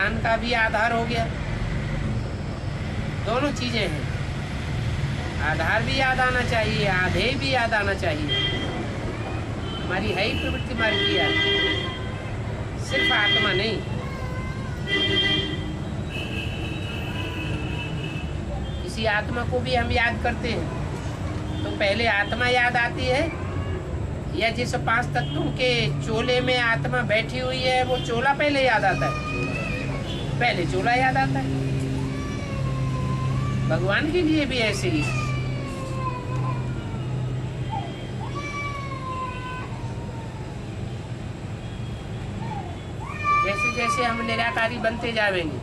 स्थान का भी आधार हो गया। दोनों चीजें हैं, आधार भी याद आना चाहिए, आधेय भी याद आना चाहिए। हमारी है ही प्रवृत्ति मार्ग की याद, सिर्फ आत्मा नहीं। किसी आत्मा को भी हम याद करते हैं तो पहले आत्मा याद आती है, या जिस 5 तत्वों के चोले में आत्मा बैठी हुई है वो चोला पहले याद आता है? पहले चोला याद आता है। भगवान के लिए भी ऐसे ही। जैसे जैसे हम निराकारी बनते जाएंगे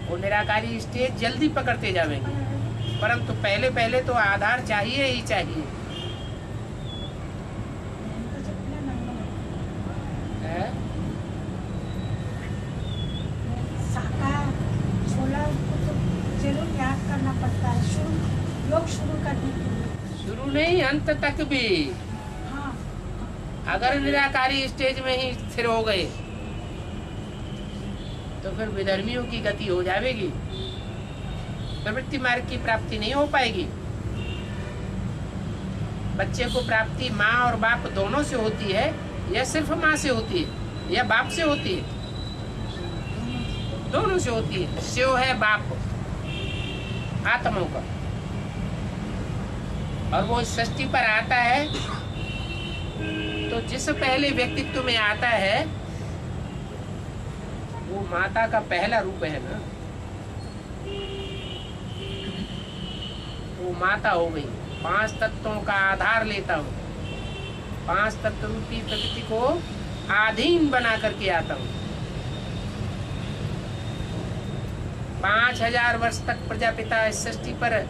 वो निराकारी स्टेज जल्दी पकड़ते जाएंगे, परंतु पहले पहले तो आधार चाहिए ही चाहिए। साकार छोला को तो जरूर याद करना पड़ता है, शुरू करने के लिए। शुरू नहीं, अंत तक भी। हाँ। अगर निराकारी स्टेज में ही स्थिर हो गए तो फिर विधर्मियों की गति हो जाएगी, प्रवृत्ति मार्ग की प्राप्ति नहीं हो पाएगी। बच्चे को प्राप्ति माँ और बाप दोनों से होती है, या सिर्फ माँ से होती है, या बाप से होती है? दोनों से होती है। शिव है बाप आत्माओं का, और वो सृष्टि पर आता है तो जिस पहले व्यक्तित्व में आता है वो माता का पहला रूप है ना, वो माता हो गई। 5 तत्वों का आधार लेता हूँ, 5 तत्व रूपी प्रकृति को आधीन बना करके आता हूँ। 5000 वर्ष तक प्रजापिता इस सृष्टि पर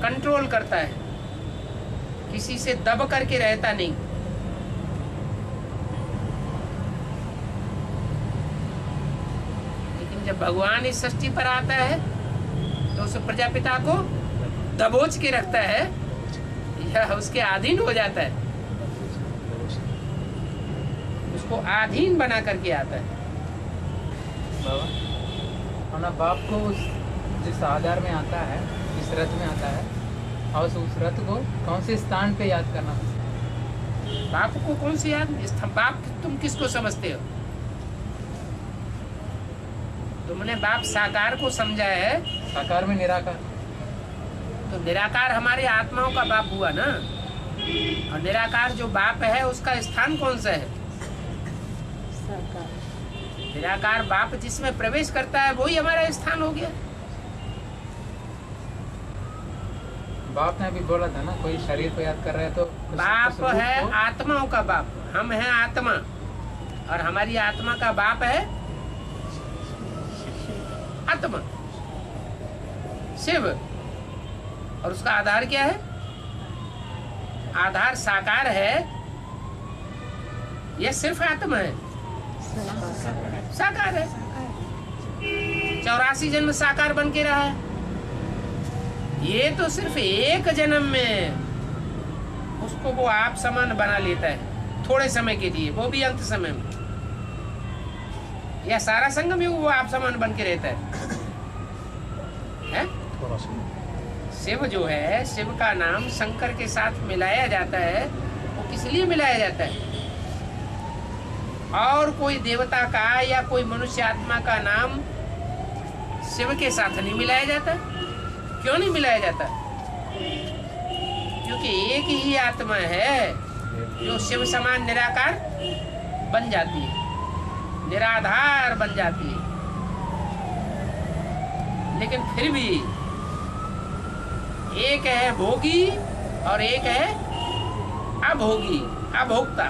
कंट्रोल करता है, किसी से दब करके रहता नहीं। लेकिन जब भगवान इस सृष्टि पर आता है तो उस प्रजापिता को दबोच के रखता है या उसके अधीन हो जाता है, उसको अधीन बना करके आता है। बाबा बाप को जिस आधार में आता है, जिस रथ में आता है, और उस रथ को कौन से स्थान पे याद करना? बाप को कौन सी याद? बाप तुम किसको समझते हो? तुमने बाप साकार को समझा है। साकार में निराकार, तो निराकार हमारे आत्माओं का बाप हुआ ना, और निराकार जो बाप है उसका स्थान कौन सा है? निराकार बाप जिसमें प्रवेश करता है वही हमारा स्थान हो गया। बाप ने अभी बोला था ना, कोई शरीर को याद कर रहा है तो बाप है आत्माओं का बाप, हम हैं आत्मा, और हमारी आत्मा का बाप है आत्मा शिव। और उसका आधार क्या है? आधार साकार है या सिर्फ आत्मा है? साकार है। 84 जन्म साकार बन के रहा है। ये तो सिर्फ एक जन्म में उसको वो आप समान बना लेता है, थोड़े समय के लिए, वो भी अंत समय में, या सारा संग में वो आप समान बन के रहता है? शिव जो है, शिव का नाम शंकर के साथ मिलाया जाता है, वो किस लिए मिलाया जाता है? और कोई देवता का या कोई मनुष्य आत्मा का नाम शिव के साथ नहीं मिलाया जाता। क्यों नहीं मिलाया जाता? क्योंकि एक ही आत्मा है जो शिव समान निराकार बन जाती है, निराधार बन जाती है। लेकिन फिर भी एक है भोगी और एक है अभोगी, अभोक्ता।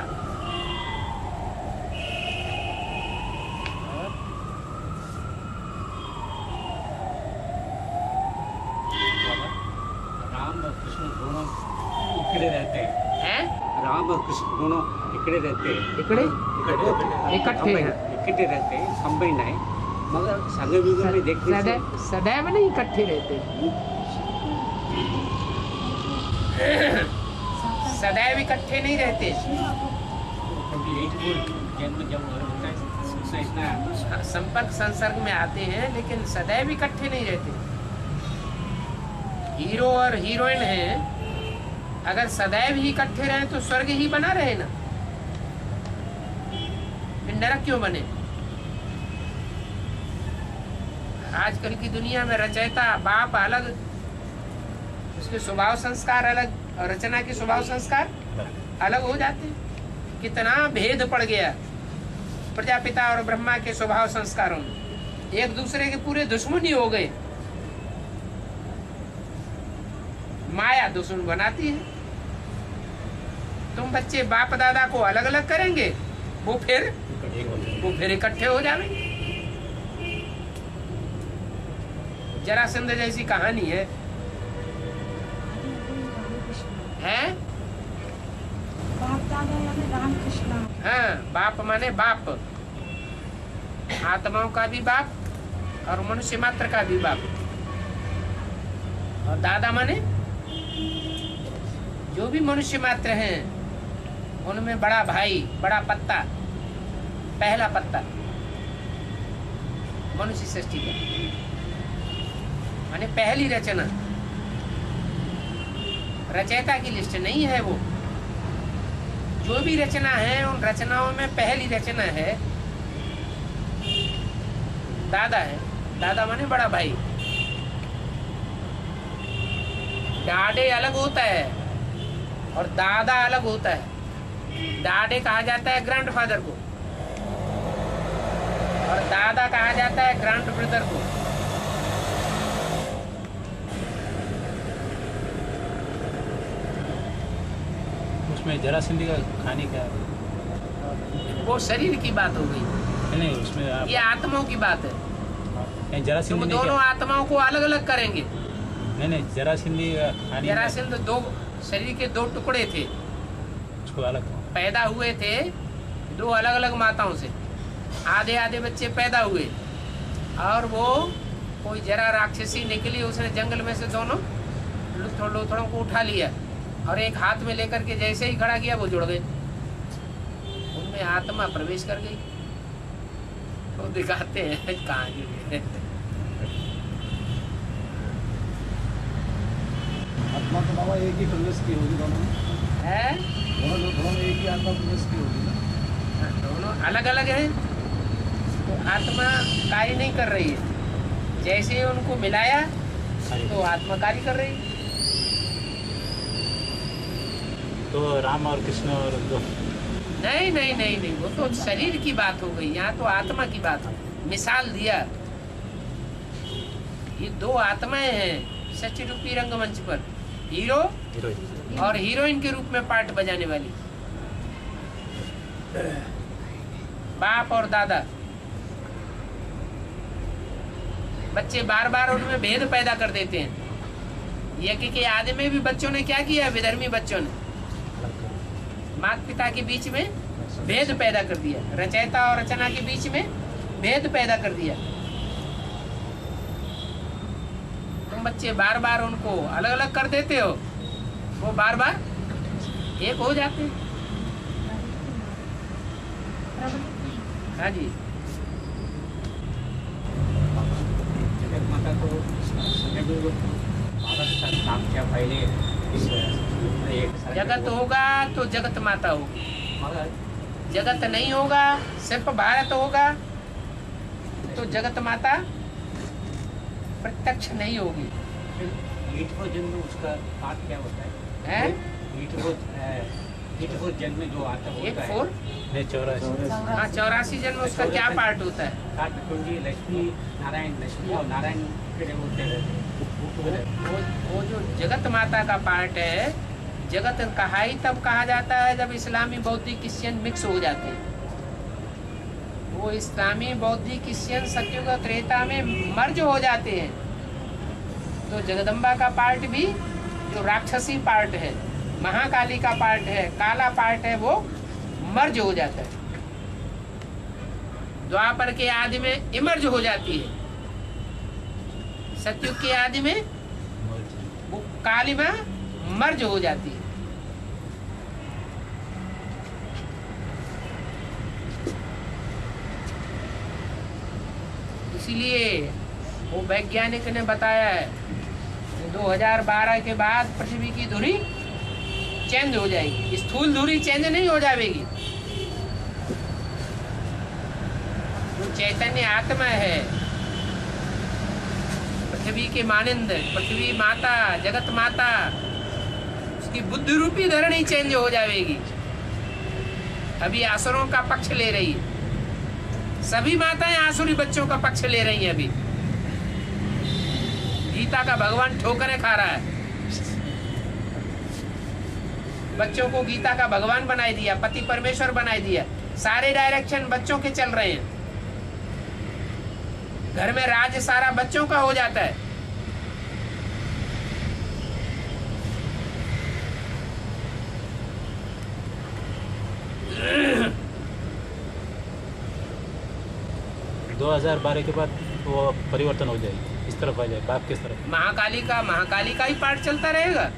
इकड़े रहते हैं, राम और कृष्ण दोनों इकड़े रहते हैं। इकट्ठे रहते हैं, कंबाइंड है, मगर संग युग में देखने से सदैव नहीं इकट्ठे रहते। सदैव इकट्ठे नहीं रहते। कभी एक जन्म जब होता है कृष्ण इतना संपर्क संसर्ग में आते हैं, लेकिन सदैव इकट्ठे नहीं रहते। हीरो और हीरोइन हैं, अगर सदैव ही इकट्ठे रहें तो स्वर्ग ही बना रहे ना, फिर नरक क्यों बने? आजकल की दुनिया में रचयिता बाप अलग, उसके स्वभाव संस्कार अलग, और रचना के स्वभाव संस्कार अलग हो जाते हैं। कितना भेद पड़ गया प्रजापिता और ब्रह्मा के स्वभाव संस्कारों में, एक दूसरे के पूरे दुश्मनी हो गए। माया दुश्मन बनाती है। तुम बच्चे बाप दादा को अलग अलग करेंगे, वो फिर इकट्ठे हो जाएंगे। जरासंध जैसी कहानी है बाप दादा यानी राम कृष्ण। हाँ, बाप माने बाप, आत्माओं का भी बाप और मनुष्य मात्र का भी बाप। और दादा माने जो भी मनुष्य मात्र हैं उनमें बड़ा भाई, बड़ा पत्ता, पहला पत्ता मनुष्य सृष्टि का, माने पहली रचना। रचयिता की लिस्ट नहीं है वो, जो भी रचना है उन रचनाओं में पहली रचना है दादा है। दादा माने बड़ा भाई। डाडे अलग होता है और दादा अलग होता है। डाडे कहा जाता है ग्रैंडफादर को और दादा कहा जाता है ग्रैंड ब्रदर को। उसमें जरासंधी का कहानी क्या है? वो शरीर की बात हो गई, नहीं उसमें आप ये आत्माओं की बात है। तुम जरासंधी ने दोनों क्या? आत्माओं को अलग अलग करेंगे। नहीं जरासंधी का कहानी में जरासंध दो शरीर के दो टुकड़े थे, उसको अलग पैदा हुए थे दो अलग अलग माताओं से। आधे आधे बच्चे पैदा हुए और वो कोई जरा राक्षसी निकली, उसने जंगल में से दोनों लुथड़ों को उठा लिया और एक हाथ में लेकर के जैसे ही खड़ा किया वो जुड़ गए, उनमें आत्मा प्रवेश कर गई। वो दिखाते हैं कहानी में। आत्मा तो बाबा एक ही प्रवेश की होगी दोनों में, है दोनों में एक ही आत्मा प्रवेश की होगी ना। दोनों अलग अलग हैं तो आत्मा कार्य नहीं कर रही है। जैसे उनको मिलाया तो आत्मा कार्य कर रही है। तो राम और कृष्ण और दो नहीं नहीं नहीं नहीं, वो तो शरीर की बात हो गई, यहाँ तो आत्मा की बात है। मिसाल दिया, ये दो आत्माएं हैं षष्ठी रूपी रंगमंच पर, हीरो और हीरोइन के रूप में पार्ट बजाने वाली, बाप और दादा। बच्चे बार बार उनमें भेद पैदा कर देते हैं। यज्ञ के आदि में भी बच्चों ने क्या किया, विधर्मी बच्चों ने माता पिता के बीच में भेद पैदा कर दिया, रचयिता और रचना के बीच में भेद पैदा कर दिया। तुम बच्चे बार बार उनको अलग अलग कर देते हो, वो बार बार एक हो जाते हैं। हाँ जी, जगत माता को भारत का नाम क्या पहले एक जगत होगा तो जगत माता होगी, मगर जगत नहीं होगा सिर्फ भारत होगा तो जगत माता प्रत्यक्ष नहीं होगी। ईटको जन्म उसका पाठ क्या होता है? हैं? ईटको जन्म जो आता एक होता है फोर नहीं 84 हाँ 84 जन्म उसका क्या पार्ट होता है? काटकुंडी लक्ष्मी नारायण, लक्ष्मी और नारायण के होते रहते वो जो जगत माता का पार्ट है, जगत कहा ही तब कहा जाता है जब इस्लामी बौद्धिक क्रिश्चियन मिक्स हो जाते हैं। वो इस्लामी बौद्धिक क्रिश्चियन सत्युग त्रेता में मर्ज हो जाते हैं तो जगदम्बा का पार्ट भी जो राक्षसी पार्ट है, महाकाली का पार्ट है, काला पार्ट है, वो मर्ज हो जाता है। द्वापर के आदि में इमर्ज हो जाती है, सतयुग के आदि में वो काली मां मर्ज हो जाती है। इसीलिए वो वैज्ञानिक ने बताया है कि 2012 के बाद पृथ्वी की धुरी चेंज हो जाएगी, स्थूल धुरी चेंज नहीं हो जाएगी। जो चैतन्य आत्मा है पृथ्वी के मानिंद, पृथ्वी माता, जगत माता, उसकी बुद्धि रूपी धरणी चेंज हो जाएगी। अभी आसुरों का पक्ष ले रही है, सभी माताएं आसुरी बच्चों का पक्ष ले रही हैं। अभी गीता का भगवान ठोकरें खा रहा है, बच्चों को गीता का भगवान बनाई दिया, पति परमेश्वर बनाई दिया, सारे डायरेक्शन बच्चों के चल रहे हैं। घर में राज सारा बच्चों का हो जाता है। दो 2012 के बाद वो परिवर्तन हो जाएगी, इस तरफ आ जाए, बाप किस तरफ। महाकाली का ही पाठ चलता रहेगा,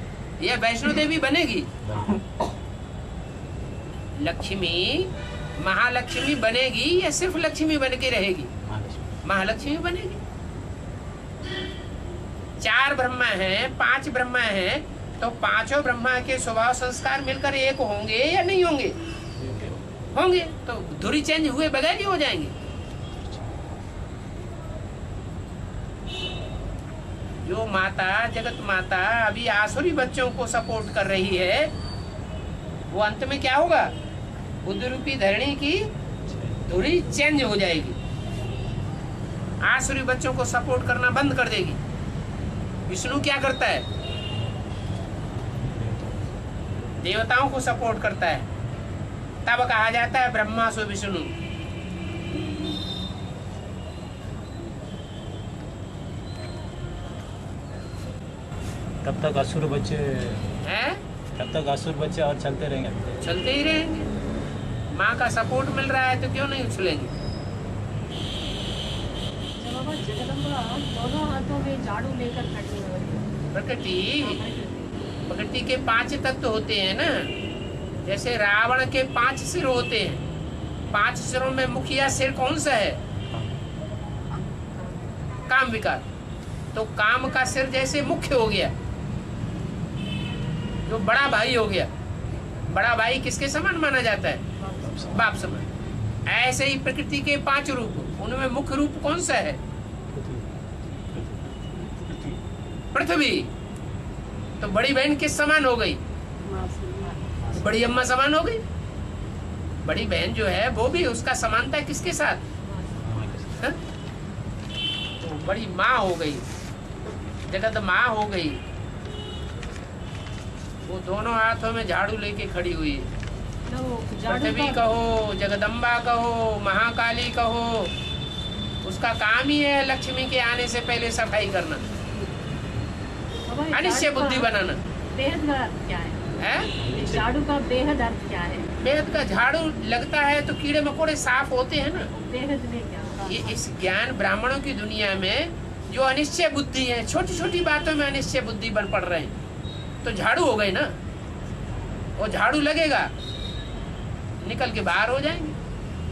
यह वैष्णो देवी बनेगी। लक्ष्मी महालक्ष्मी बनेगी या सिर्फ लक्ष्मी बन के रहेगी? महालक्ष्मी बनेगी। 4 ब्रह्मा हैं, 5 ब्रह्मा हैं, तो पांचों ब्रह्मा के स्वभाव संस्कार मिलकर एक होंगे या नहीं होंगे? होंगे। तो धुरी चेंज हुए बगैर ही हो जाएंगे। जो माता, जगत माता अभी आसुरी बच्चों को सपोर्ट कर रही है, वो अंत में क्या होगा? बुद्ध रूपी धरणी की धुरी चेंज हो जाएगी, आसुरी बच्चों को सपोर्ट करना बंद कर देगी। विष्णु क्या करता है? देवताओं को सपोर्ट करता है, तब कहा जाता है ब्रह्मा सो विष्णु। तब तक असुर बच्चे हैं, तब तक असुर बच्चे और चलते रहेंगे, चलते ही रहेंगे। माँ का सपोर्ट मिल रहा है तो क्यों नहीं उछलेंगे? बाबा जगदम्बा दोनों हाथों में झाड़ू लेकर खड़ी है। प्रकृति के 5 तत्व होते हैं ना, जैसे रावण के 5 सिर होते हैं। 5 सिरों में मुखिया सिर कौन सा है? काम विकार। तो काम का सिर जैसे मुख्य हो गया, जो बड़ा भाई हो गया। बड़ा भाई किसके समान माना जाता है? बाप समान। ऐसे ही प्रकृति के 5 रूप, उनमें मुख्य रूप कौन सा है? पृथ्वी। तो बड़ी बहन किस समान हो गई? बड़ी अम्मा समान हो गई। बड़ी बहन जो है वो भी, उसका समानता किसके साथ? हा? तो बड़ी माँ हो गई, जगत माँ हो गई। वो दोनों हाथों में झाड़ू लेके खड़ी हुई है। पृथ्वी कहो, जगदम्बा कहो, महाकाली कहो, उसका काम ही है लक्ष्मी के आने से पहले सफाई करना, अनिश्चय बुद्धि बनाना। बेहद का अर्थ क्या है? झाड़ू का बेहद अर्थ क्या है? बेहद का झाड़ू लगता है तो कीड़े मकोड़े साफ होते हैं ना। बेहद में क्या? ये इस ज्ञान ब्राह्मणों की दुनिया में जो अनिश्चय बुद्धि है, छोटी छोटी बातों में अनिश्चय बुद्धि बन पड़ रहे हैं, तो झाड़ू हो गई ना। वो झाड़ू लगेगा, निकल के बाहर हो जाएंगे।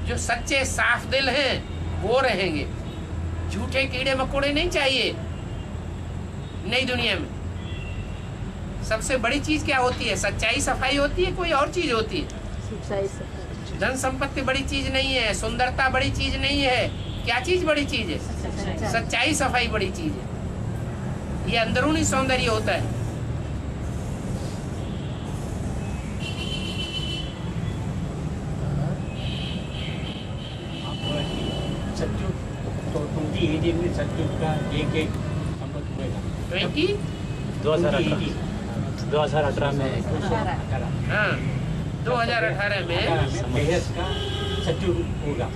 जो सच्चे साफ दिल हैं वो रहेंगे। झूठे कीड़े मकोड़े नहीं चाहिए नई दुनिया में। सबसे बड़ी चीज क्या होती है? सच्चाई सफाई होती है, कोई और चीज होती है? धन संपत्ति बड़ी चीज नहीं है, सुंदरता बड़ी चीज नहीं है। क्या चीज बड़ी चीज है? सच्चाई सफाई बड़ी चीज है। ये अंदरूनी सौंदर्य होता है। सतयुग तो 2018 में सतयुग का एक संपत्ति हुएगा। 2018 में। हाँ, 2018 में बेहद का सतयुग होगा।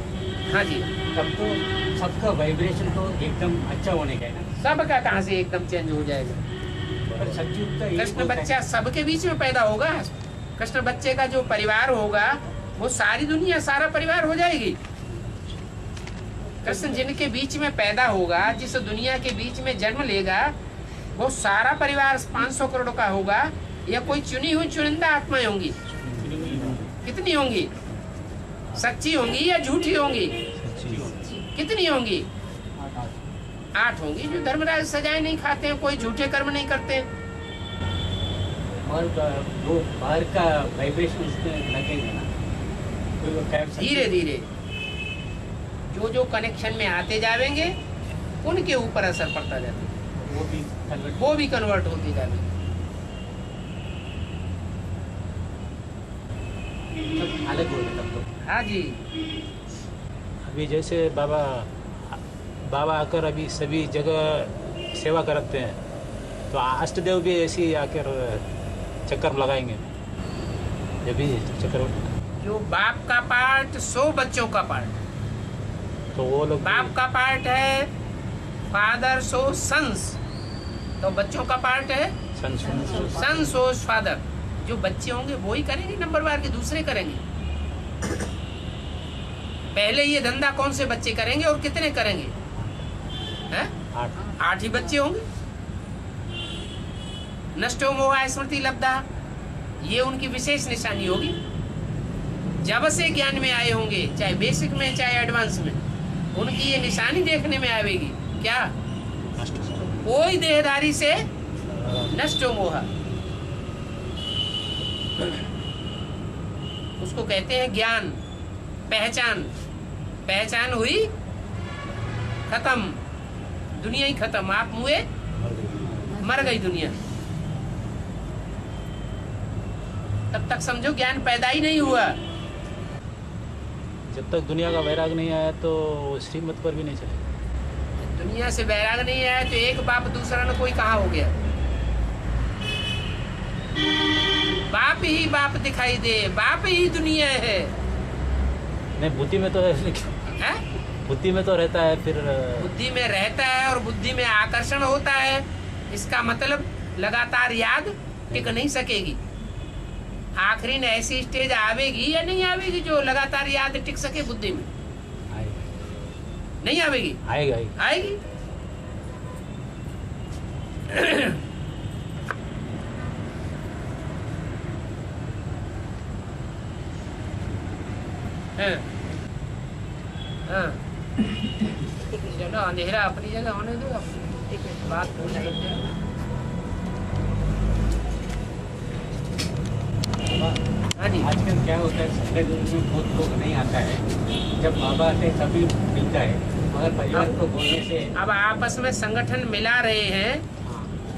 हाँ जी। तब तो सबका वाइब्रेशन तो एकदम अच्छा होने का है ना। सबका कहाँ से एकदम चेंज हो जाएगा? पर सतयुग तो कृष्ण बच्चा सबके बीच में पैदा होगा। कृष्ण बच्चे का जो परिवार होगा वो सारी दुनिया, सारा परिवार हो जाएगी। कृष्ण जिनके बीच में पैदा होगा, जिस दुनिया के बीच में जन्म लेगा, वो सारा परिवार 500 करोड़ का होगा। या कोई चुनी हुई चुनिंदा आत्माएं होंगी? कितनी होंगी? सच्ची होंगी या झूठी होंगी? कितनी होंगी? 8 होंगी जो धर्मराज सजाएं नहीं खाते हैं, कोई झूठे कर्म नहीं करते हैं। और वो बाहर का वाइब्रेशन उसमें लगेगा ना, कोई वो कैप धीरे धीरे जो कनेक्शन में आते जाएंगे उनके ऊपर असर पड़ता जाता है, वो भी कन्वर्ट होते जाएंगे। अलग हो गया तब तो। हाँ जी, अभी जैसे बाबा आकर अभी सभी जगह सेवा करते हैं, तो अष्टदेव भी ऐसी आकर चक्कर लगाएंगे जब भी चक्कर। जो बाप का पार्ट 100 बच्चों का पार्ट, तो वो लोग बाप का पार्ट है फादर सो सन्स, तो बच्चों का पार्ट है सन सो फादर। जो बच्चे होंगे वो ही करेंगे, नंबरवार के दूसरे करेंगे। पहले ये धंधा कौन से बच्चे करेंगे और कितने करेंगे? हैं? 8 ही बच्चे होंगे। नष्टो मोहा स्मृति लब्धा, ये उनकी विशेष निशानी होगी। जब से ज्ञान में आए होंगे, चाहे बेसिक में चाहे एडवांस में, उनकी ये निशानी देखने में आएगी। क्या? कोई देहधारी से नष्टो मोहा, उसको कहते हैं ज्ञान, पहचान। पहचान हुई, खत्म, दुनिया ही खत्म। आप मुए, मर गई दुनिया। तब तक समझो ज्ञान पैदा ही नहीं हुआ। जब तक दुनिया का वैराग नहीं आया तो श्रीमत पर भी नहीं चलेगा। दुनिया से वैराग नहीं आया तो एक बाप दूसरा न कोई कहाँ हो गया। बाप ही बाप दिखाई दे, बाप ही दुनिया है। नहीं, बुद्धि में तो है, लेकिन बुद्धि में तो रहता है, फिर बुद्धि में रहता है और बुद्धि में आकर्षण होता है। इसका मतलब लगातार याद टिक नहीं सकेगी। आखिरी में ऐसी स्टेज आवेगी या नहीं आवेगी जो लगातार याद टिक सके बुद्धि में? नहीं आवेगी? आएगी। हाँ। चलो अंधेरा अपनी जगह होने दो, बात पूछने लग जाए। हाँ जी। आजकल क्या होता है, संगठन में बहुत लोग नहीं आता है। जब बाबा आते हैं तभी मिलता है, मगर परिवार को बोलने से। अब आपस में संगठन मिला रहे हैं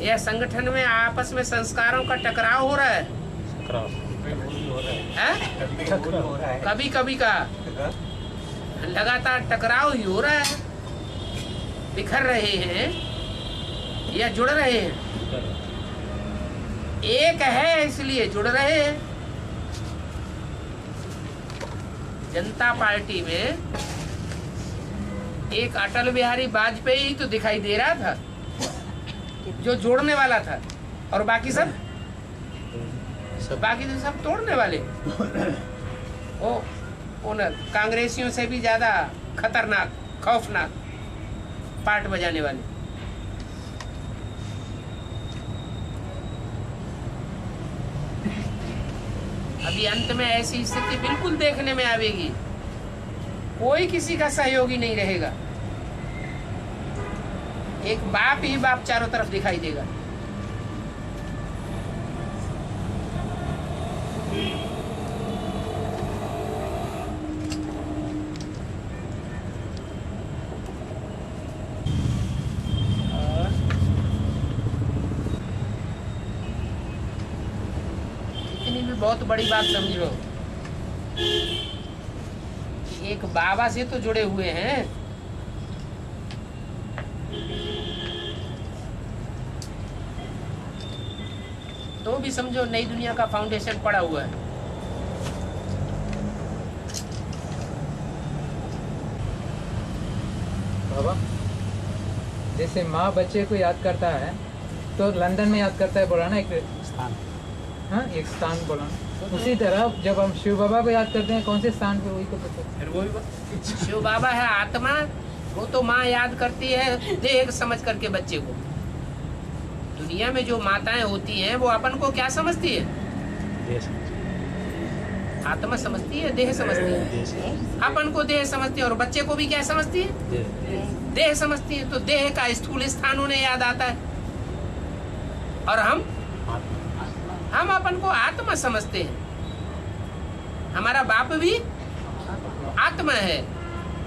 या संगठन में आपस में संस्कारों का टकराव हो रहा है? कभी कभी का लगातार टकराव ही हो रहा है। बिखर रहे हैं या जुड़ रहे हैं? एक है इसलिए जुड़ रहे हैं। जनता पार्टी में एक अटल बिहारी वाजपेयी तो दिखाई दे रहा था जो जोड़ने वाला था, और बाकी सब तोड़ने वाले। उन कांग्रेसियों से भी ज्यादा खतरनाक, खौफनाक पार्ट बजाने वाले। अभी अंत में ऐसी स्थिति बिल्कुल देखने में आवेगी, कोई किसी का सहयोगी नहीं रहेगा। एक बाप ही बाप चारों तरफ दिखाई देगा। इतनी भी बहुत बड़ी बात समझो, एक बाबा से तो जुड़े हुए हैं। तो भी समझो नई दुनिया का फाउंडेशन पड़ा हुआ है। बाबा, जैसे माँ बच्चे को याद करता है तो लंदन में याद करता है, बोला ना, एक स्थान। हाँ, एक स्थान बोला। उसी तरह जब हम शिव बाबा को याद करते हैं, कौन से स्थान पे, वही को पता। शिव बाबा है आत्मा, वो तो माँ याद करती है देह समझ करके बच्चे को। दुनिया में जो माताएं होती हैं वो अपन को क्या समझती है? आत्मा समझती है, देह समझती है? अपन को देह समझती है और बच्चे को भी क्या समझती है? देह समझती है। तो देह का स्थूल स्थान उन्हें याद आता है। और हम अपन को आत्मा समझते हैं। हमारा बाप भी आत्मा है।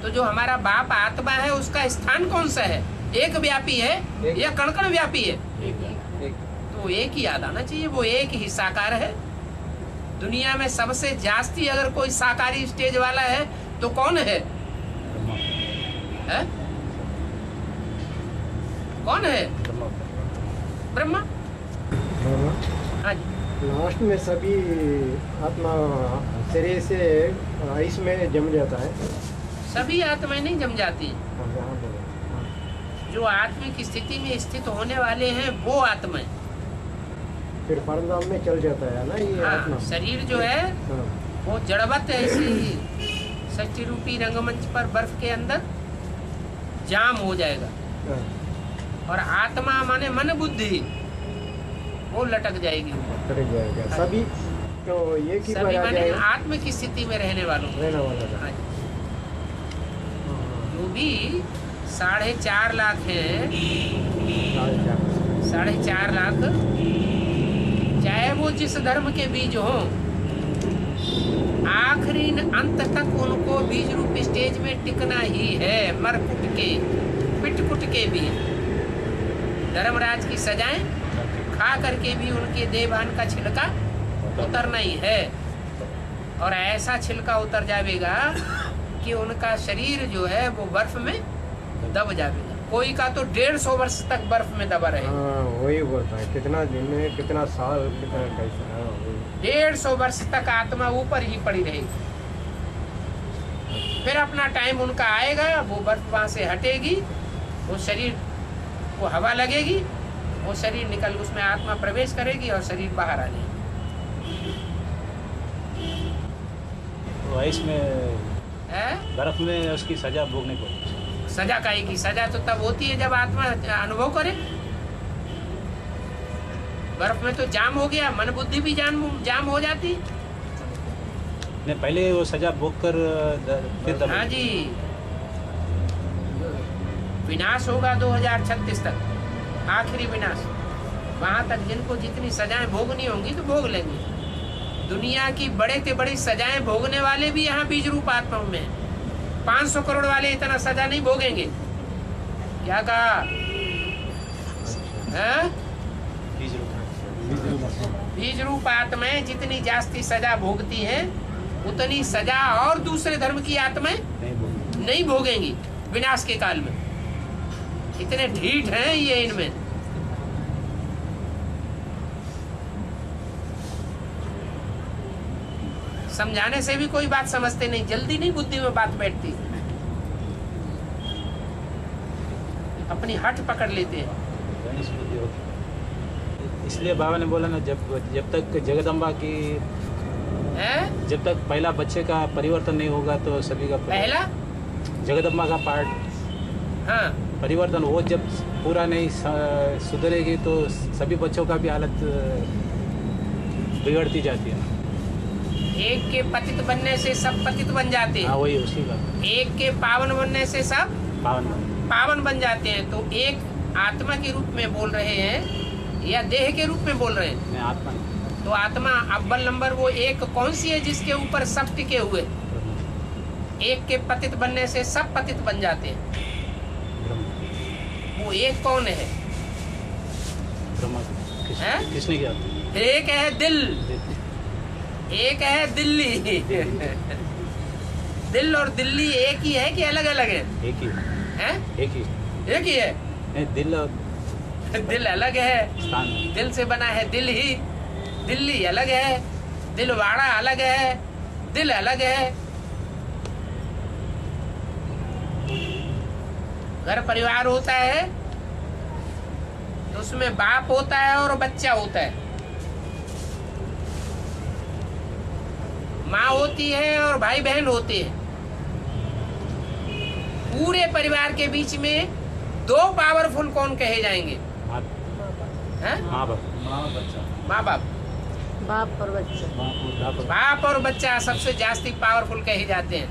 तो जो हमारा बाप आत्मा है उसका स्थान कौन सा है? एक व्यापी है या कण-कण व्यापी है? तो एक ही याद आना चाहिए, वो एक ही साकार है। दुनिया में सबसे जास्ती अगर कोई साकारी स्टेज वाला है तो कौन है? कौन है? ब्रह्मा। हाँ जी। लास्ट में सभी आत्मा शरीर से इसमें जम जाता है। सभी आत्माएं नहीं जम जाती। जो आत्मिक स्थिति में स्थित होने वाले हैं वो आत्माएं फिर परमधाम में चल जाता है ना ये आत्मा। शरीर जो है वो जड़वत ऐसी षष्ठी रूपी रंगमंच पर बर्फ के अंदर जाम हो जाएगा। और आत्मा माने मन बुद्धि वो लटक जाएगी, लटक जाएगा। सभी तो ये की सभी माने आत्म की स्थिति में रहने वालों वाला। जो भी 4.5 लाख है, 4.5 लाख, चाहे वो जिस धर्म के बीज हो, आखिरी अंत तक उनको बीज रूप स्टेज में टिकना ही है। मर कुट के पिट कुट के भी धर्मराज की सजाएं खा करके भी उनके देवान का छिलका उतरना ही है। और ऐसा छिलका उतर जाएगा कि उनका शरीर जो है वो बर्फ में दब जाएगा। कोई का तो 150 वर्ष तक बर्फ में दबा रहे। वही बोलता है कितना दिन में कितना साल कितना कैसा 150 वर्ष तक आत्मा ऊपर ही पड़ी रहेगी। फिर अपना टाइम उनका आएगा, वो बर्फ वहां से हटेगी, वो शरीर को हवा लगेगी, वो शरीर निकल उसमें आत्मा प्रवेश करेगी और शरीर बाहर आ जाएगी। इसमें बर्फ में उसकी सजा भोगने को। सजा काहे की? सजा तो तब होती है जब आत्मा अनुभव करे। बर्फ में तो जाम हो गया, मन बुद्धि भी जाम हो जाती। नहीं, पहले वो सजा भोग कर फिर। हाँ जी, विनाश होगा 2036 तक, आखिरी विनाश। वहां तक जिनको जितनी सजाएं भोगनी होंगी तो भोग लेंगे। दुनिया की बड़े से बड़ी सजाएं भोगने वाले भी यहाँ बीज रूप आत्माओं में 500 करोड़ वाले इतना सजा नहीं भोगेंगे। क्या कहा? बीज रूप आत्माएं जितनी जास्ती सजा भोगती हैं उतनी सजा और दूसरे धर्म की आत्माएं नहीं भोगेंगी विनाश के काल में। इतने ढीठ हैं ये इनमें। समझाने से भी कोई बात समझते नहीं, जल्दी नहीं बुद्धि में बात बैठती, अपनी हट पकड़ लेते हैं। इसलिए बाबा ने बोला ना, जब तक जगदम्बा की जब तक पहला बच्चे का परिवर्तन नहीं होगा तो सभी का पहला जगदम्बा का पार्ट परिवर्तन वो जब पूरा नहीं सुधरेगी तो सभी बच्चों का भी हालत बिगड़ती जाती है। एक के पतित बनने से सब पतित बन जाते हैं। हाँ, वही उसी का। एक के पावन बनने से सब पावन बन जाते हैं। तो एक आत्मा के रूप में बोल रहे हैं या देह के रूप में बोल रहे हैं? नहीं, आत्मा। तो आत्मा अव्वल नंबर वो एक कौन सी है जिसके ऊपर सब टिके हुए? एक के पतित बनने से सब पतित बन जाते हैं। वो एक कौन है? किसने किया? एक है दिल, एक है दिल्ली। दिल और दिल्ली एक ही है कि अलग अलग है? एक ही है। एक ही है। नहीं, दिल और दिल अलग है, स्थान दिल से बना है दिल ही। दिल्ली अलग है, दिलवाड़ा अलग है, दिल अलग है। घर परिवार होता है तो उसमें बाप होता है और बच्चा होता है, माँ होती है और भाई बहन होते हैं। पूरे परिवार के बीच में दो पावरफुल कौन कहे जाएंगे? माँ बाप। माँ बाप। बाप और बच्चा। बाप और बच्चा सबसे जास्ती पावरफुल कहे जाते हैं।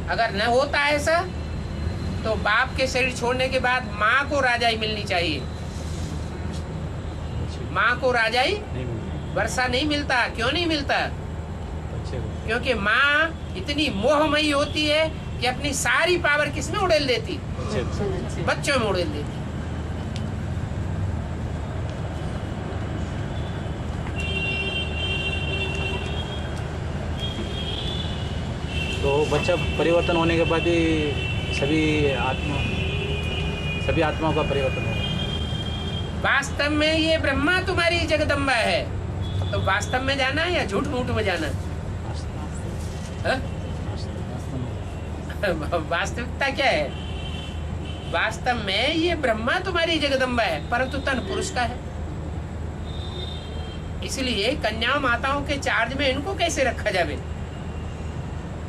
अगर न होता ऐसा तो बाप के शरीर छोड़ने के बाद माँ को राजाई मिलनी चाहिए। माँ को राजाई वर्षा नहीं मिलता। क्यों नहीं मिलता? क्योंकि माँ इतनी मोहमयी होती है कि अपनी सारी पावर किसमें उड़ेल देती? बच्चों में उड़ेल देती। तो बच्चा परिवर्तन होने के बाद ही सभी आत्माओं का परिवर्तन होगा। वास्तव में ये ब्रह्मा तुम्हारी जगदम्बा है, तो वास्तव में जाना है या झूठ मूठ में जाना है? वास्तविकता क्या है? वास्तव में ये ब्रह्मा तुम्हारी जगदम्बा है, परंतु तन पुरुष का है। इसलिए कन्या माताओं के चार्ज में इनको कैसे रखा जावे?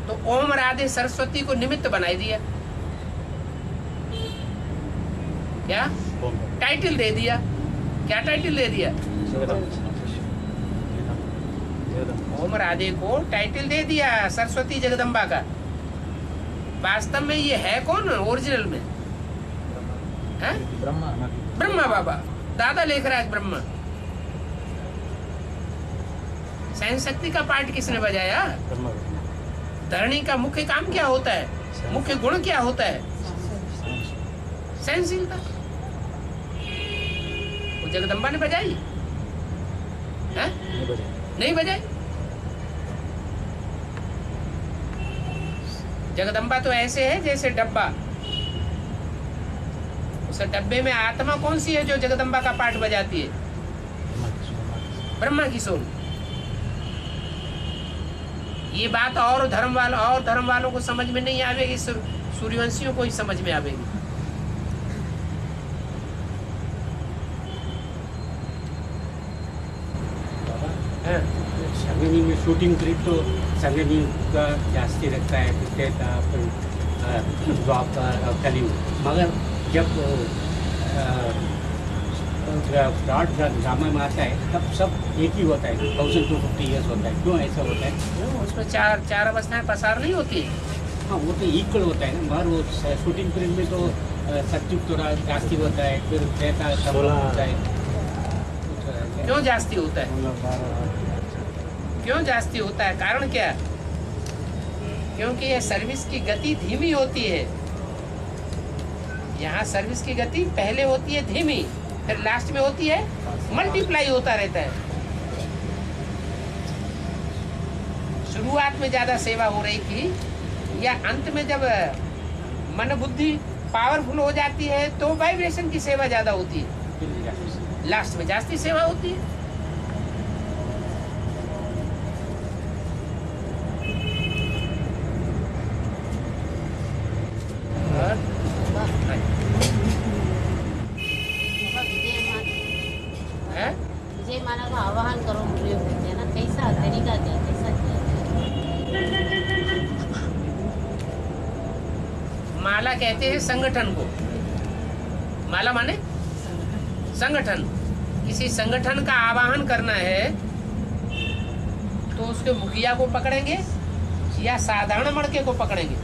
तो ओम राधे सरस्वती को निमित्त बनाई दिया। क्या टाइटल दे दिया? क्या टाइटल दे दिया? ओम राधे को टाइटल दे दिया सरस्वती जगदम्बा का। वास्तव में ये है कौन ओरिजिनल में? है ब्रह्मा बाबा, दादा लेखराज ब्रह्मा। सहन शक्ति का पार्ट किसने बजाया? धरणी का मुख्य काम क्या होता है? मुख्य गुण क्या होता है? सहनशीलता। वो जगदम्बा ने बजाई है? नहीं बजाई। जगदम्बा तो ऐसे है जैसे डब्बा। उस डब्बे में आत्मा कौन सी है जो जगदम्बा का पार्ट बजाती है? ब्रह्मा की सोल। ये बात और धर्म वालों को समझ में नहीं आवेगी, सूर्यवंशियों को ही समझ में आवेगी। संगनी में शूटिंग ट्रिप तो संगनी का जास्ती रहता है, पिछले द्वापर और कलिंग। मगर जब ड्रामा में आता है तब सब एक ही होता है, 1250 ईयर्स होता है। क्यों ऐसा होता है? उसमें चार अवस्थाएं पसार नहीं होती। हाँ, वो तो इक्वल होता है ना। मगर वो शूटिंग पीरियड में तो सत्युग थोड़ा जास्ती होता है, फिर रहता होता है। क्यों जास्ती होता है? क्यों जास्ती होता है? कारण क्या? क्योंकि ये सर्विस की गति धीमी होती है। यहाँ सर्विस की गति पहले होती है धीमी, फिर लास्ट में होती है मल्टीप्लाई होता रहता है। शुरुआत में ज्यादा सेवा हो रही थी, या अंत में जब मन बुद्धि पावरफुल हो जाती है तो वाइब्रेशन की सेवा ज्यादा होती है, लास्ट में जास्ती सेवा होती है। विजय माला का आवाहन करो प्रयोग करते हैं ना, कैसा तरीका क्या, कैसा माला कहते हैं संगठन को। माला माने संगठन। किसी संगठन का आवाहन करना है तो उसके मुखिया को पकड़ेंगे या साधारण मड़के को पकड़ेंगे?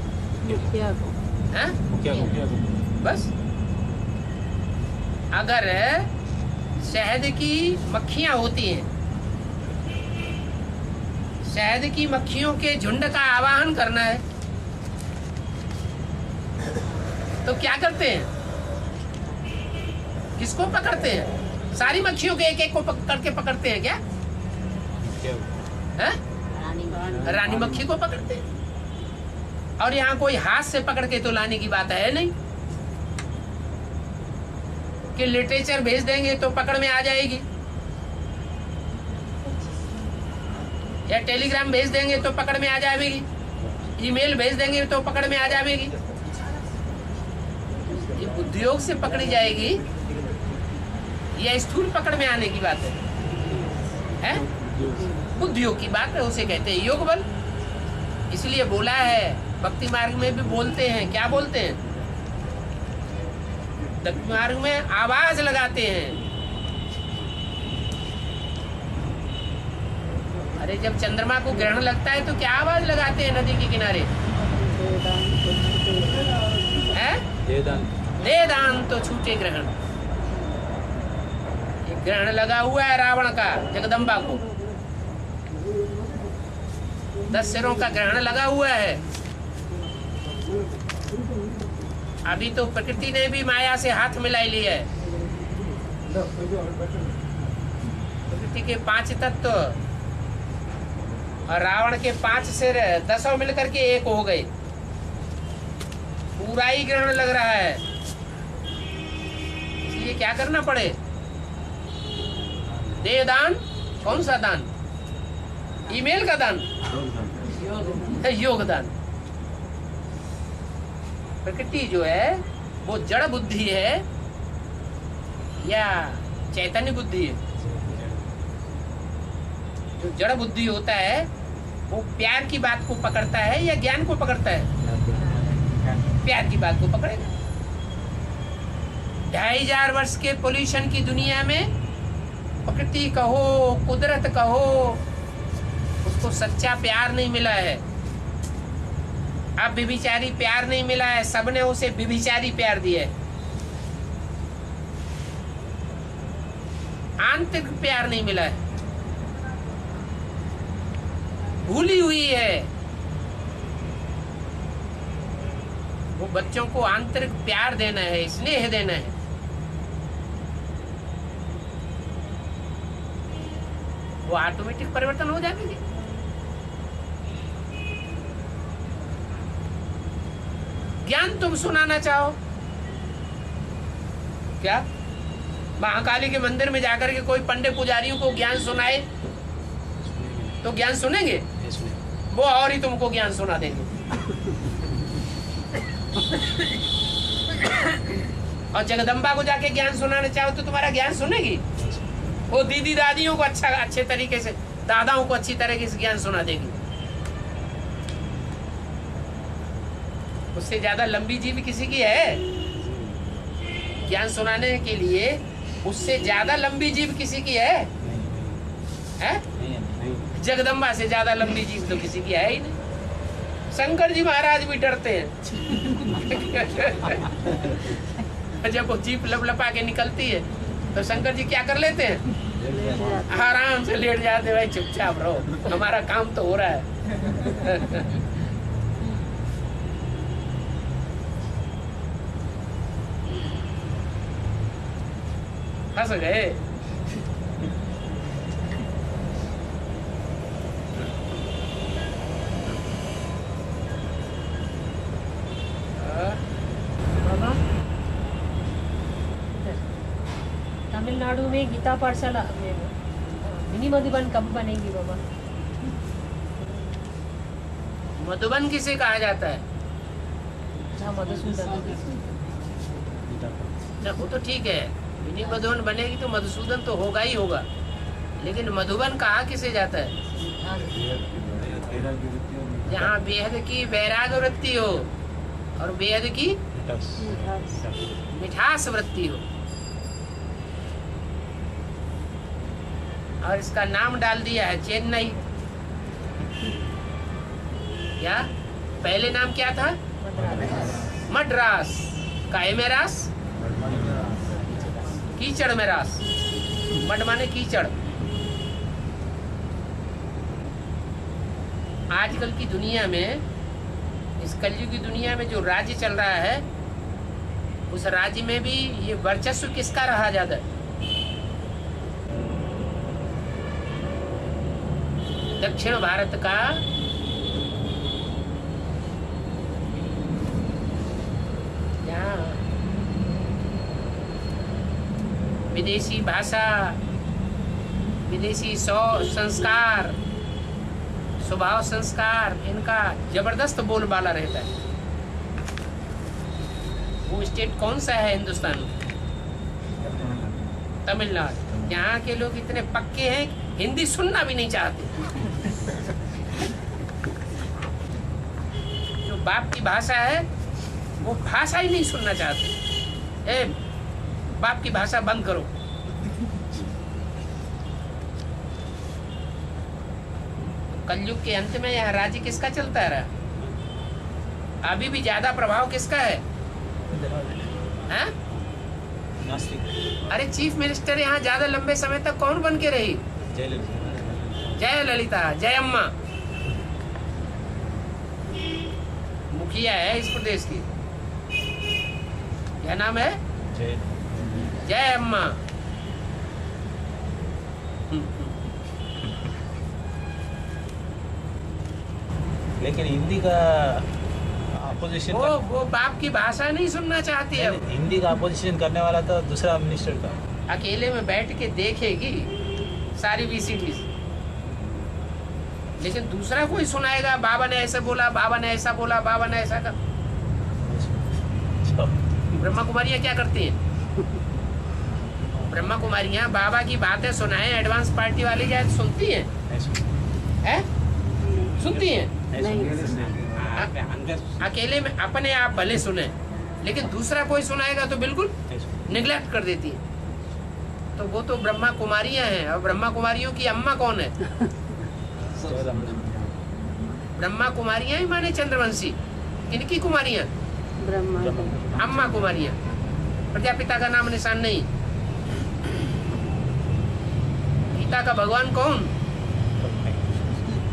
मुखिया को। हाँ? मुखिया को। बस अगर शहद की मक्खियां होती हैं, शहद की मक्खियों के झुंड का आवाहन करना है तो क्या करते हैं? किसको पकड़ते हैं? सारी मक्खियों के एक एक को पकड़ के पकड़ते हैं क्या? है? रानी मक्खी को पकड़ते हैं। और यहाँ कोई हाथ से पकड़ के तो लाने की बात है नहीं कि लिटरेचर भेज देंगे तो पकड़ में आ जाएगी, या टेलीग्राम भेज देंगे तो पकड़ में आ जाएगी, ईमेल भेज देंगे तो पकड़ में आ जाएगी। ये बुद्धियोग से पकड़ी जाएगी या स्थूल पकड़ में आने की बात है? बुद्धियोग की बात है, उसे कहते हैं योग बल। इसलिए बोला है, भक्ति मार्ग में भी बोलते हैं। क्या बोलते हैं? भक्ति मार्ग में आवाज लगाते हैं, अरे जब चंद्रमा को ग्रहण लगता है तो क्या आवाज लगाते हैं नदी के किनारे? है दे दान तो छूटे ग्रहण। एक ग्रहण लगा हुआ है रावण का जगदम्बा को, 10 सिरों का ग्रहण लगा हुआ है। अभी तो प्रकृति ने भी माया से हाथ मिला लिया है। प्रकृति के 5 तत्व और रावण के 5 सिर 10 मिलकर के एक हो गए। पूरा ही ग्रहण लग रहा है, इसलिए क्या करना पड़े? दे दान। कौन सा दान? ईमेल का दान, योगदान। प्रकृति जो है वो जड़ बुद्धि है या चैतन्य बुद्धि है? जो जड़ बुद्धि होता है वो प्यार की बात को पकड़ता है या ज्ञान को पकड़ता है? प्यार की बात को पकड़ेगा। 2500 वर्ष के पोल्यूशन की दुनिया में प्रकृति कहो, कुदरत कहो, उसको सच्चा प्यार नहीं मिला है। अब व्यभिचारी प्यार नहीं मिला है, सबने उसे व्यभिचारी प्यार दिया है। आंतरिक प्यार नहीं मिला है, भूली हुई है। वो बच्चों को आंतरिक प्यार देना है, स्नेह देना है। वो ऑटोमेटिक परिवर्तन हो जाएंगे। ज्ञान तुम सुनाना चाहो क्या? महाकाली के मंदिर में जाकर के कोई पंडित पुजारियों को ज्ञान सुनाए तो ज्ञान सुनेंगे? वो और ही तुमको ज्ञान सुना देंगे। और जगदम्बा को जाके ज्ञान सुनाना चाहो तो तुम्हारा ज्ञान सुनेगी? वो दीदी दादियों को अच्छे तरीके से, दादाओं को अच्छी तरीके से ज्ञान सुना देगी। उससे ज्यादा लंबी जीभ किसी की है? ज्ञान सुनाने के लिए उससे ज्यादा लंबी जीभ किसी की है? जगदम्बा से ज्यादा लंबी जीभ तो किसी की है ही नहीं। शंकर जी महाराज भी डरते हैं। जब वो जीभ लपलपा के निकलती है तो शंकर जी क्या कर लेते हैं? आराम से लेट जाते, भाई चुपचाप रहो, हमारा काम तो हो रहा है। हंस गए। बाबा, तमिलनाडु में गीता पाठशाला मिनी मधुबन कब बनेगी बाबा? मधुबन किसे कहा जाता है? जहाँ मधुसूदन। वो तो ठीक है, मिनी मधुबन बनेगी तो मधुसूदन तो होगा ही होगा, लेकिन मधुबन कहा किसे जाता है? जहाँ बेहद की वैराग वृत्ति हो और बेहद की मिठास वृत्ति हो। और इसका नाम डाल दिया है चेन्नई। क्या पहले नाम क्या था? मद्रास। काहे में रास? कीचड़ में रास। मड माने कीचड़। आजकल की दुनिया में, इस कलयुग की दुनिया में जो राज्य चल रहा है, उस राज्य में भी ये वर्चस्व किसका रहा ज्यादा? दक्षिण भारत का विदेशी भाषा, विदेशी संस्कार, स्वभाव संस्कार, इनका जबरदस्त बोलबाला रहता है। वो स्टेट कौन सा है हिंदुस्तान में? तमिलनाडु। यहाँ के लोग इतने पक्के हैं, हिंदी सुनना भी नहीं चाहते। जो बाप की भाषा है वो भाषा ही नहीं सुनना चाहते। ए, बाप की भाषा बंद करो। कलयुग के अंत में यह राज्य किसका चलता रहा? अभी भी ज्यादा प्रभाव किसका है? हैं? अरे चीफ मिनिस्टर यहाँ ज्यादा लंबे समय तक कौन बन के रही? जय ललिता, जय अम्मा। मुखिया है इस प्रदेश की, क्या नाम है? जय अम्मा। लेकिन हिंदी का अपोजिशन वो बाप की भाषा नहीं सुनना चाहती है। हिंदी का अपोजिशन करने वाला तो दूसरा मिनिस्टर था। अकेले में बैठ के देखेगी सारी VCD, लेकिन दूसरा कोई सुनाएगा, बाबा ने ऐसे बोला, बाबा ने ऐसा बोला, बाबा ने ऐसा कर। ब्रह्मा कुमारियाँ क्या करती हैं? ब्रह्मा कुमारियाँ बाबा की बातें सुनाए, एडवांस पार्टी वाली जाए सुनती हैं? हैं? सुनती हैं? अकेले में अपने आप भले सुने, लेकिन दूसरा कोई सुनाएगा तो बिल्कुल निगलेक्ट कर देती है। तो वो तो ब्रह्मा कुमारियाँ हैं। और ब्रह्मा कुमारियों की अम्मा कौन है? ब्रह्मा कुमारियाँ ही माने चंद्रवंशी। किनकी कुमारियाँ? अम्मा कुमारियाँ। प्रजापिता का नाम निशान नहीं। गीता का भगवान कौन?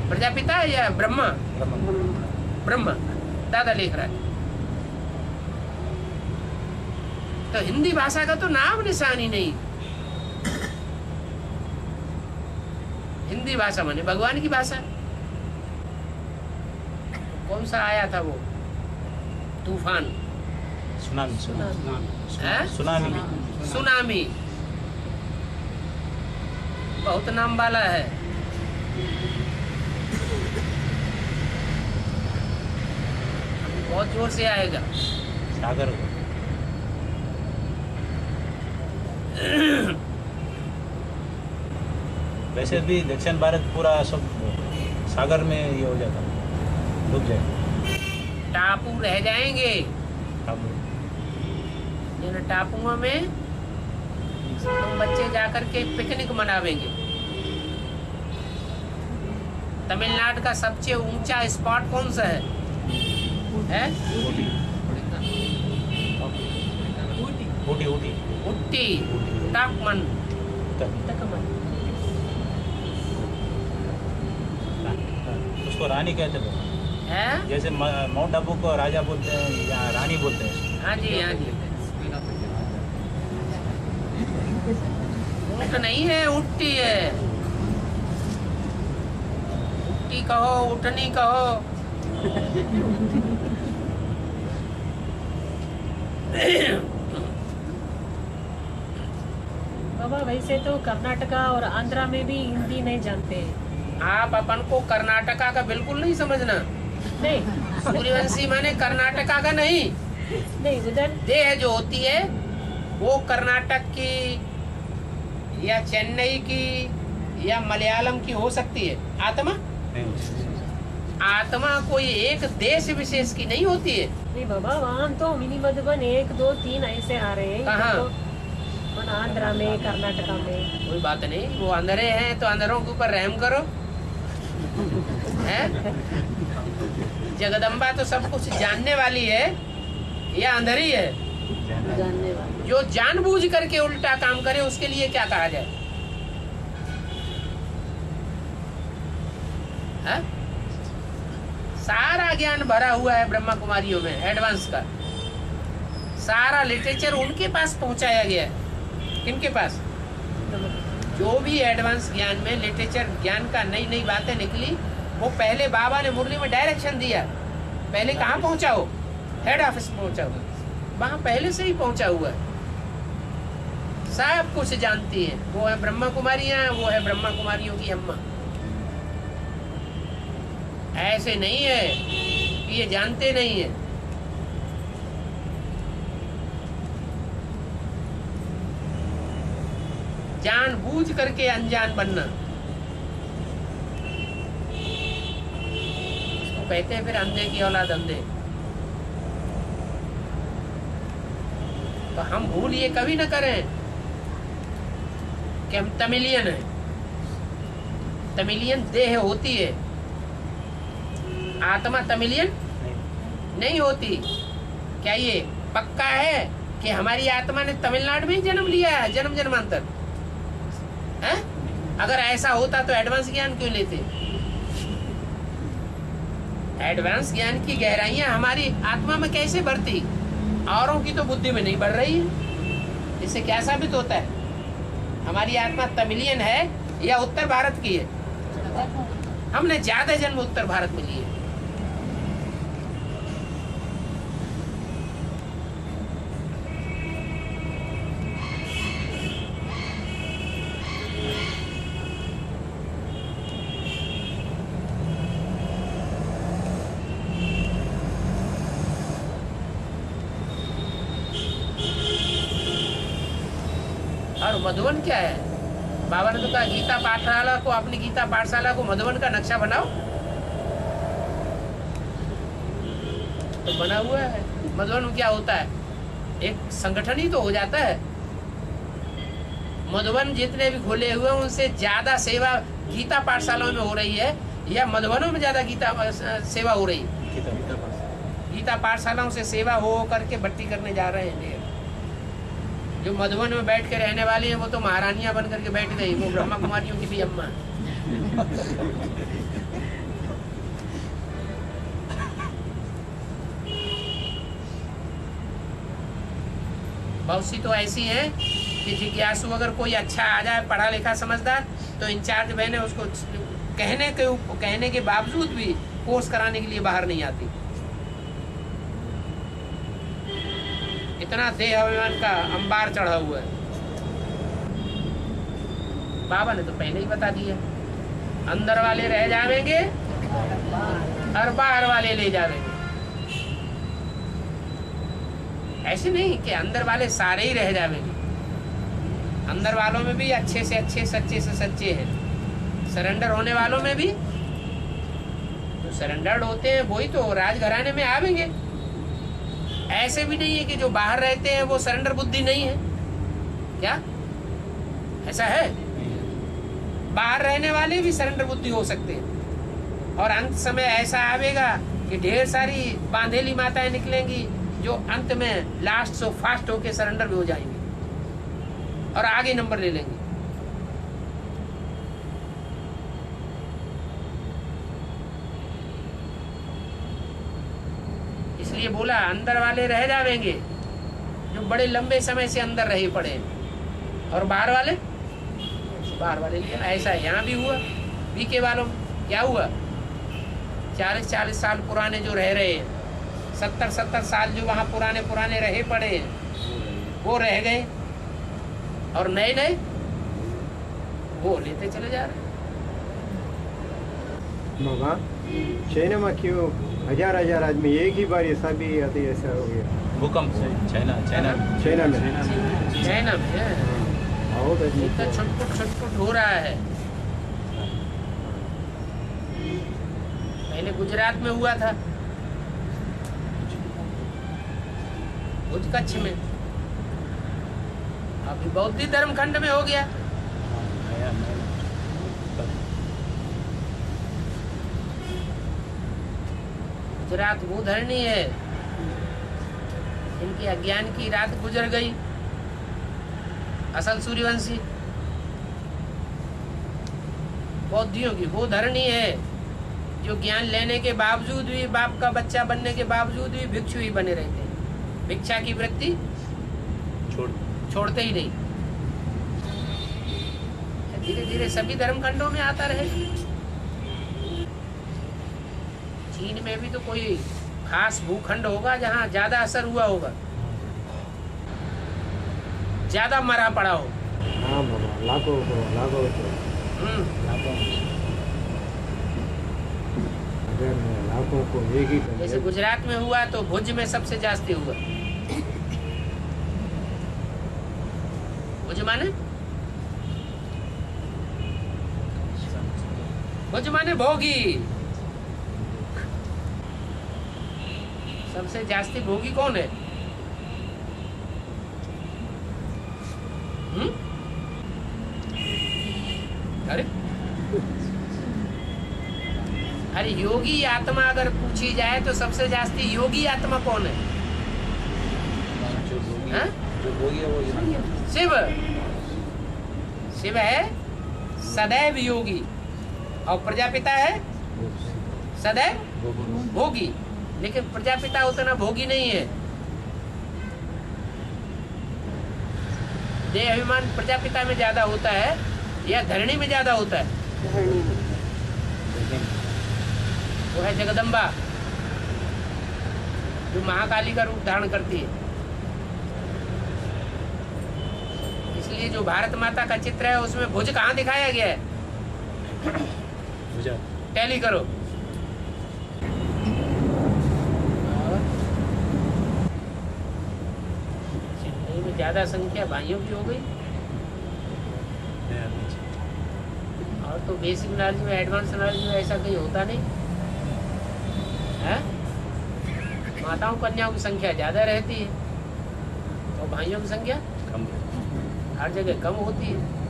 प्रजापिता या ब्रह्मा? ब्रह्मा दादा लिख रहा है। तो हिंदी भाषा का तो नाम निशान ही नहीं। हिंदी भाषा माने भगवान की भाषा। कौन सा आया था वो तूफान? सुनामी। बहुत नाम वाला है। बहुत जोर से आएगा। सागर वैसे भी दक्षिण भारत पूरा सब सागर में ये हो जाता, डूब जाए। टापू रह जाएंगे। इन टापुओं में तुम बच्चे जाकर के पिकनिक मनावेंगे। तमिलनाडु का सबसे ऊंचा स्पॉट कौन सा है? ऊटी तापमान। उसको रानी कहते हैं। जैसे माउंट आबू को राजा बोलते हैं या रानी बोलते हैं। हाँ जी, हाँ जी। ऊँट नहीं है, उट्टी है। उट्टी कहो, उठनी कहो। बाबा वैसे तो कर्नाटका और आंध्रा में भी हिंदी नहीं जानते। आप अपन को कर्नाटका का बिल्कुल नहीं समझना। नहीं, सूर्यवंशी माने कर्नाटका का नहीं। नहीं, उधर देह जो होती है वो कर्नाटक की या चेन्नई की या मलयालम की हो सकती है। आत्मा कोई एक देश विशेष की नहीं होती है। नहीं बाबा, वहाँ तो मिनी मधुबन 1, 2, 3 ऐसे आ रहे हैं। कहाँ? तो आंध्रा में, कर्नाटका में। कोई बात नहीं, वो अंधेरे हैं तो अंधेरों के ऊपर रहम करो। हैं? जगदम्बा तो सब कुछ जानने वाली है या अंधेरी है? जानने वाली। जो जानबूझ करके उल्टा काम करे उसके लिए क्या कहा जाए? है? सारा ज्ञान भरा हुआ है ब्रह्मा कुमारियों में, एडवांस का सारा लिटरेचर उनके पास पहुंचाया गया है। किनके पास? जो भी एडवांस ज्ञान में लिटरेचर ज्ञान का नई नई बातें निकली, वो पहले बाबा ने मुरली में डायरेक्शन दिया। पहले कहाँ पहुंचाओ? Head office पहुंचाओ। वहां पहले से ही पहुंचा हुआ है, सब कुछ जानती है। वो है ब्रह्मा कुमारियां, वो है ब्रह्मा कुमारियों की अम्मा। ऐसे नहीं है कि ये जानते नहीं है। जानबूझ करके अनजान बनना इसको कहते हैं। फिर अंधे की औलाद अंधे। तो हम भूल ये कभी न करें कि हम तमिलियन हैं। तमिलियन देह होती है, आत्मा तमिलियन नहीं होती। क्या ये पक्का है कि हमारी आत्मा ने तमिलनाडु में ही जन्म लिया है, जन्म जन्मांतर है? अगर ऐसा होता तो एडवांस ज्ञान क्यों लेते? एडवांस ज्ञान की गहराइयां हमारी आत्मा में कैसे बढ़ती? औरों की तो बुद्धि में नहीं बढ़ रही है। इससे क्या साबित होता है? हमारी आत्मा तमिलियन है या उत्तर भारत की है? हमने ज्यादा जन्म उत्तर भारत में लिए। और मधुबन क्या है? बाबा ने तो कहा गीता पाठशाला को, अपनी गीता पाठशाला को मधुबन का नक्शा बनाओ, तो बना हुआ है। मधुबन में क्या होता है? एक संगठन ही तो हो जाता है। मधुबन जितने भी खुले हुए हैं उनसे ज्यादा सेवा गीता पाठशालाओं में हो रही है या मधुबनों में ज्यादा गीता सेवा हो रही है? गीता पाठशालाओं से सेवा हो करके भर्ती करने जा रहे हैं। जो मधुबन में बैठ के रहने वाली है वो तो महारानियां बन करके बैठ गई, वो ब्रह्मा कुमारियों की भी अम्मा। बहुत सी तो ऐसी हैं कि जिज्ञासु अगर कोई अच्छा आ जाए, पढ़ा लिखा समझदार, तो इंचार्ज बहने उसको कहने के बावजूद भी कोर्स कराने के लिए बाहर नहीं आती। इतना देह अभिमान का अंबार चढ़ा हुआ है। बाबा ने तो पहले ही बता दिया, अंदर वाले रह जाएंगे और बाहर वाले ले जाएंगे। ऐसे नहीं कि अंदर वाले सारे ही रह जाएंगे। अंदर वालों में भी अच्छे से अच्छे, सच्चे से सच्चे हैं। सरेंडर होने वालों में भी जो सरेंडर्ड होते हैं वही तो राजघराने में आवेंगे। ऐसे भी नहीं है कि जो बाहर रहते हैं वो सरेंडर बुद्धि नहीं है। क्या ऐसा है? बाहर रहने वाले भी सरेंडर बुद्धि हो सकते हैं। और अंत समय ऐसा आवेगा कि ढेर सारी बांधेली माताएं निकलेंगी जो अंत में लास्ट सो फास्ट होके सरेंडर भी हो जाएंगी और आगे नंबर ले लेंगे। इसलिए बोला अंदर वाले रह जाएंगे जो बड़े लंबे समय से अंदर रहे पड़े, और बाहर वाले लेकिन ऐसा यहाँ भी हुआ। बीके वालों क्या हुआ? 40-40 साल पुराने जो रह रहे हैं, 70-70 साल जो वहाँ पुराने रहे पड़े हैं वो रह गए, और नए वो लेते चले जा रहे। बाबा चाइना में क्यों हजार आदमी एक ही बार ऐसा भी आते, ऐसा हो गया भूकंप से? चाइना में बहुत इतना छटपुट हो रहा है। पहले गुजरात में हुआ था, भुज कच्छ में, अभी बौद्ध धर्म खंड में हो गया। गुजरात वो धरनी है, इनके अज्ञान की रात गुजर गई। असल सूर्यवंशी बौद्धियों की वो धरनी है जो ज्ञान लेने के बावजूद भी, बाप का बच्चा बनने के बावजूद भी भिक्षु ही बने रहते हैं। भिक्षा की वृत्ति छोड़ते ही नहीं। धीरे धीरे सभी धर्म खंडों में आता रहेगा। चीन में भी तो कोई खास भूखंड होगा जहाँ ज्यादा असर हुआ होगा, ज्यादा मरा पड़ा हो। हाँ बाबा, लाखों को एक ही जैसे गुजरात में हुआ तो भुज में सबसे जास्ती हुआ। भुज माने भोगी, सबसे जास्ती भोगी कौन है? अरे अरे योगी आत्मा अगर पूछी जाए तो सबसे जास्ती योगी आत्मा कौन है? हाँ? जो भोगी है वो ये शिव। शिव है सदैव योगी और प्रजापिता है सदैव भोगी। लेकिन प्रजापिता उतना भोगी नहीं है। देह अभिमान प्रजापिता में ज्यादा होता है या धरणी में ज्यादा होता है? वो है जगदम्बा जो महाकाली का रूप धारण करती है। इसलिए जो भारत माता का चित्र है उसमें भुज कहाँ दिखाया गया है? टैली करो। चेन्नई में ज्यादा संख्या भाइयों की हो गई और तो बेसिक नॉलेज में एडवांस नॉलेज में ऐसा कहीं होता नहीं है। माताओं कन्याओं की संख्या ज्यादा रहती है और भाइयों की संख्या कम हर जगह कम होती है।